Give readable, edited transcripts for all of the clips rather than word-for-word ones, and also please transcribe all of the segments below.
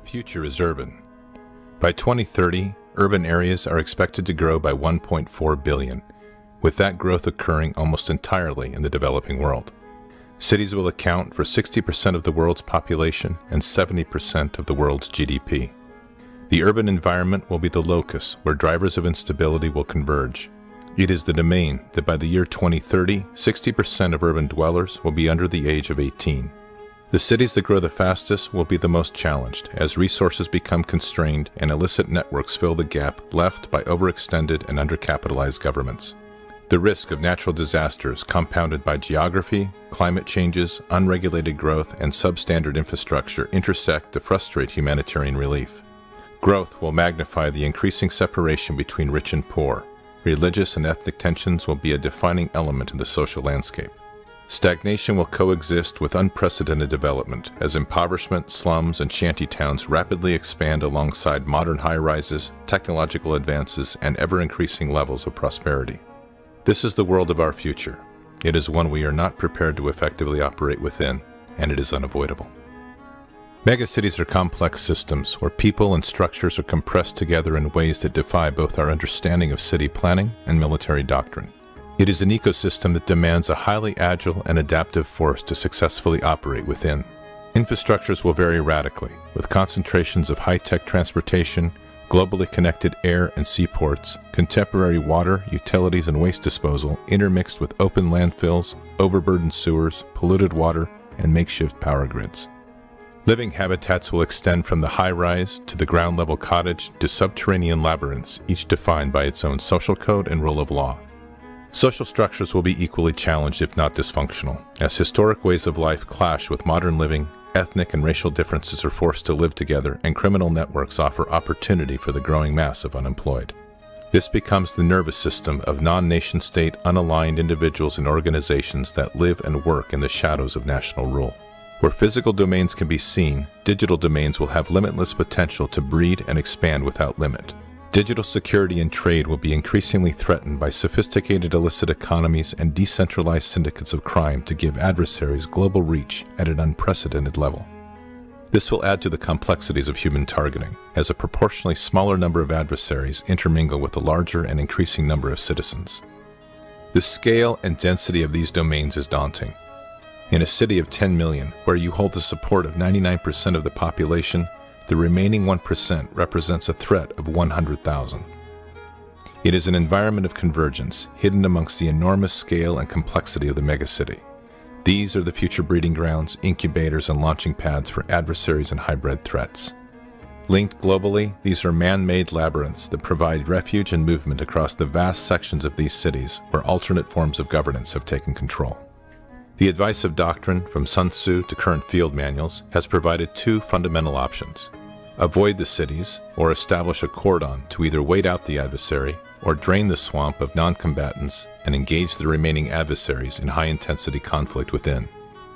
future is urban. By 2030, urban areas are expected to grow by 1.4 billion, with that growth occurring almost entirely in the developing world. Cities will account for 60% of the world's population and 70% of the world's GDP. The urban environment will be the locus where drivers of instability will converge. It is the domain that by the year 2030, 60% of urban dwellers will be under the age of 18. The cities that grow the fastest will be the most challenged as resources become constrained and illicit networks fill the gap left by overextended and undercapitalized governments. The risk of natural disasters compounded by geography, climate changes, unregulated growth, and substandard infrastructure intersect to frustrate humanitarian relief. Growth will magnify the increasing separation between rich and poor. Religious and ethnic tensions will be a defining element in the social landscape. Stagnation will coexist with unprecedented development as impoverishment, slums, and shantytowns rapidly expand alongside modern high-rises, technological advances, and ever-increasing levels of prosperity. This is the world of our future. It is one we are not prepared to effectively operate within, and it is unavoidable. Megacities are complex systems where people and structures are compressed together in ways that defy both our understanding of city planning and military doctrine. It is an ecosystem that demands a highly agile and adaptive force to successfully operate within. Infrastructures will vary radically, with concentrations of high-tech transportation, globally connected air and seaports, contemporary water, utilities, and waste disposal intermixed with open landfills, overburdened sewers, polluted water, and makeshift power grids. Living habitats will extend from the high-rise to the ground-level cottage to subterranean labyrinths, each defined by its own social code and rule of law. Social structures will be equally challenged if not dysfunctional, as historic ways of life clash with modern living, ethnic and racial differences are forced to live together, and criminal networks offer opportunity for the growing mass of unemployed. This becomes the nervous system of non-nation-state, unaligned individuals and organizations that live and work in the shadows of national rule. Where physical domains can be seen, digital domains will have limitless potential to breed and expand without limit. Digital security and trade will be increasingly threatened by sophisticated illicit economies and decentralized syndicates of crime to give adversaries global reach at an unprecedented level. This will add to the complexities of human targeting, as a proportionally smaller number of adversaries intermingle with a larger and increasing number of citizens. The scale and density of these domains is daunting. In a city of 10 million, where you hold the support of 99% of the population, the remaining 1% represents a threat of 100,000. It is an environment of convergence, hidden amongst the enormous scale and complexity of the megacity. These are the future breeding grounds, incubators, and launching pads for adversaries and hybrid threats. Linked globally, these are man-made labyrinths that provide refuge and movement across the vast sections of these cities where alternate forms of governance have taken control. The advice of doctrine, from Sun Tzu to current field manuals, has provided two fundamental options. Avoid the cities, or establish a cordon to either wait out the adversary or drain the swamp of non-combatants and engage the remaining adversaries in high-intensity conflict within.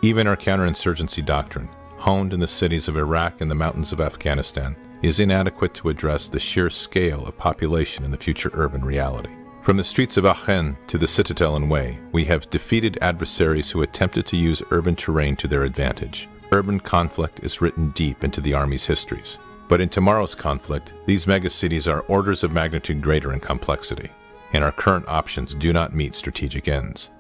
Even our counterinsurgency doctrine, honed in the cities of Iraq and the mountains of Afghanistan, is inadequate to address the sheer scale of population in the future urban reality. From the streets of Aachen to the Citadel and Way, we have defeated adversaries who attempted to use urban terrain to their advantage. Urban conflict is written deep into the Army's histories. But in tomorrow's conflict, these megacities are orders of magnitude greater in complexity, and our current options do not meet strategic ends.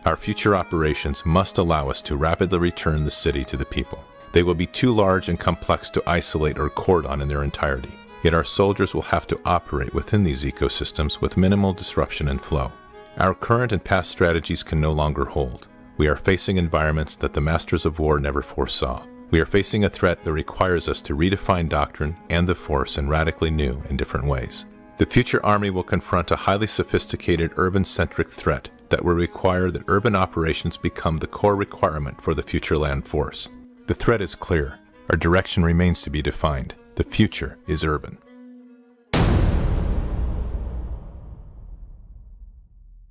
Our future operations must allow us to rapidly return the city to the people. They will be too large and complex to isolate or cordon in their entirety. Yet our soldiers will have to operate within these ecosystems with minimal disruption and flow. Our current and past strategies can no longer hold. We are facing environments that the masters of war never foresaw. We are facing a threat that requires us to redefine doctrine and the force in radically new and different ways. The future Army will confront a highly sophisticated urban-centric threat that will require that urban operations become the core requirement for the future land force. The threat is clear. Our direction remains to be defined. The future is urban.